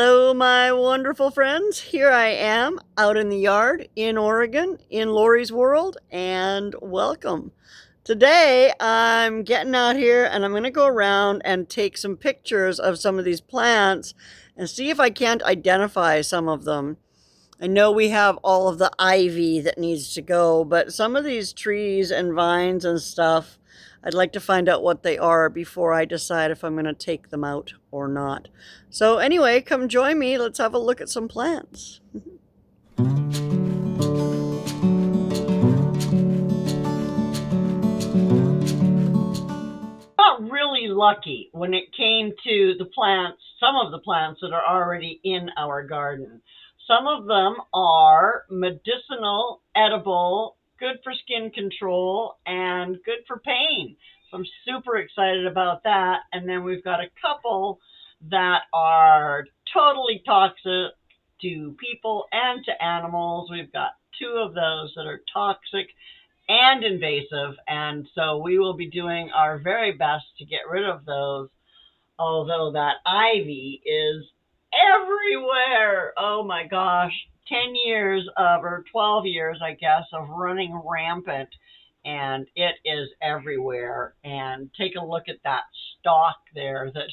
Hello, my wonderful friends. Here I am out in the yard in Oregon, in Lorrie's world, and welcome. Today, I'm getting out here and I'm going to go around and take some pictures of some of these plants and see if I can't identify some of them. I know we have all of the ivy that needs to go, but some of these trees and vines and stuff, I'd like to find out what they are before I decide if I'm going to take them out or not. So anyway, come join me. Let's have a look at some plants. Got really lucky when it came to the plants, some of the plants that are already in our garden. Some of them are medicinal, edible, good for skin control, and good for pain. So I'm super excited about that. And then we've got a couple that are totally toxic to people and to animals. We've got two of those that are toxic and invasive, and so we will be doing our very best to get rid of those, although that ivy is everywhere. Oh my gosh, 10 years of, or 12 years, I guess, of running rampant, and it is everywhere. And take a look at that stalk there that,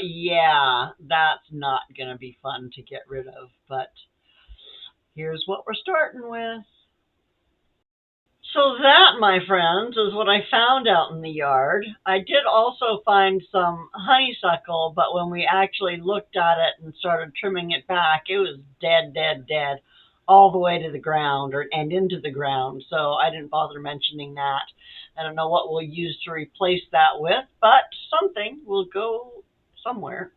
yeah, that's not going to be fun to get rid of, but here's what we're starting with. So that, my friends, is what I found out in the yard. I did also find some honeysuckle, but when we actually looked at it and started trimming it back, it was dead, dead, dead, all the way to the ground and into the ground. So I didn't bother mentioning that. I don't know what we'll use to replace that with, but something will go somewhere.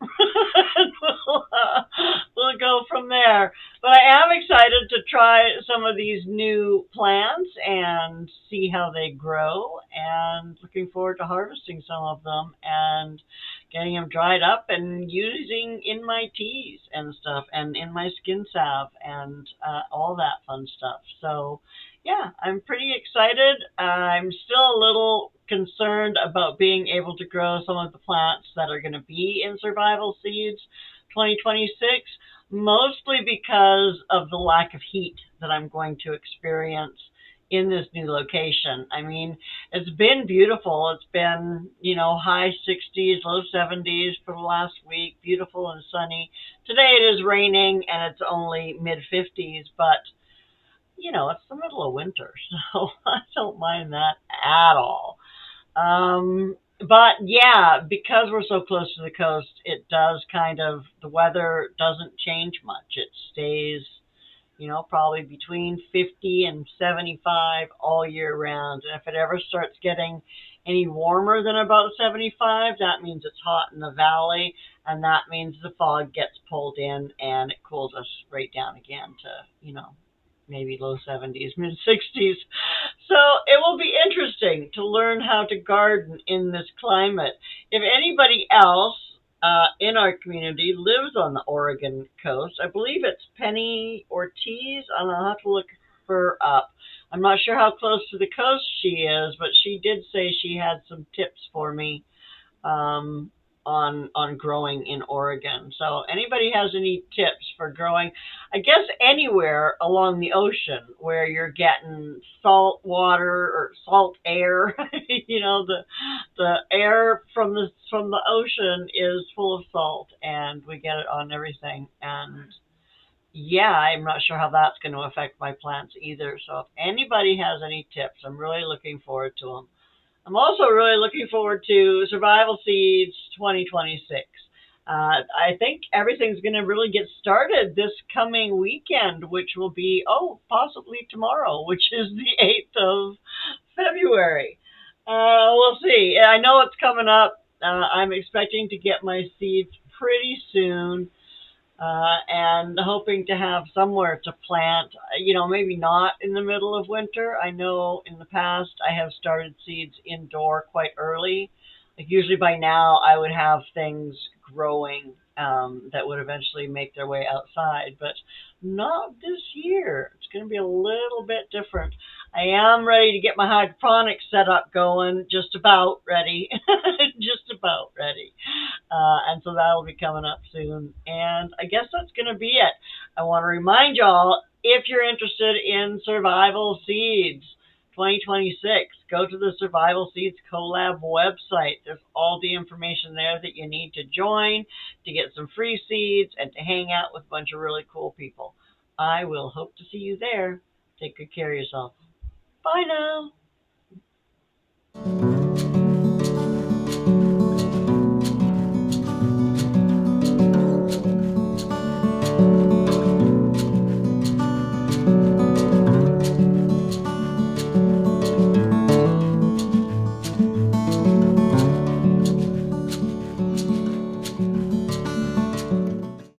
We'll go from there. But I am excited to try some of these new plants and see how they grow, and looking forward to harvesting some of them and getting them dried up and using in my teas and stuff and in my skin salve and all that fun stuff. So yeah, I'm pretty excited. I'm still a little concerned about being able to grow some of the plants that are going to be in Survival Seeds 2026, mostly because of the lack of heat that I'm going to experience in this new location. I mean, it's been beautiful. It's been, high 60s, low 70s for the last week, beautiful and sunny. Today it is raining and it's only mid 50s, but it's the middle of winter, so I don't mind that at all. But yeah, because we're so close to the coast, it does the weather doesn't change much. It stays, probably between 50 and 75 all year round. And if it ever starts getting any warmer than about 75, that means it's hot in the valley, and that means the fog gets pulled in and it cools us right down again to, maybe low 70s, mid 60s. So it will be interesting to learn how to garden in this climate. If anybody else in our community lives on the Oregon coast, I believe it's Penny Ortiz, and I'll have to look her up. I'm not sure how close to the coast she is, but she did say she had some tips for me on growing in Oregon. So anybody has any tips for growing, I guess anywhere along the ocean where you're getting salt water or salt air, the air from the ocean is full of salt and we get it on everything. And yeah, I'm not sure how that's going to affect my plants either. So if anybody has any tips, I'm really looking forward to them. I'm also really looking forward to Survival Seeds 2026. I think everything's going to really get started this coming weekend, which will be, possibly tomorrow, which is the 8th of February. We'll see. I know it's coming up. I'm expecting to get my seeds pretty soon. And hoping to have somewhere to plant, maybe not in the middle of winter. I know in the past I have started seeds indoor quite early. Like usually by now I would have things growing that would eventually make their way outside, but not this year. It's going to be a little bit different. I am ready to get my hydroponics setup going, just about ready, just about ready. And so that'll be coming up soon. And I guess that's going to be it. I want to remind y'all, if you're interested in Survival Seeds 2026, go to the Survival Seeds Collab website. There's all the information there that you need to join, to get some free seeds, and to hang out with a bunch of really cool people. I will hope to see you there. Take good care of yourself. Bye now.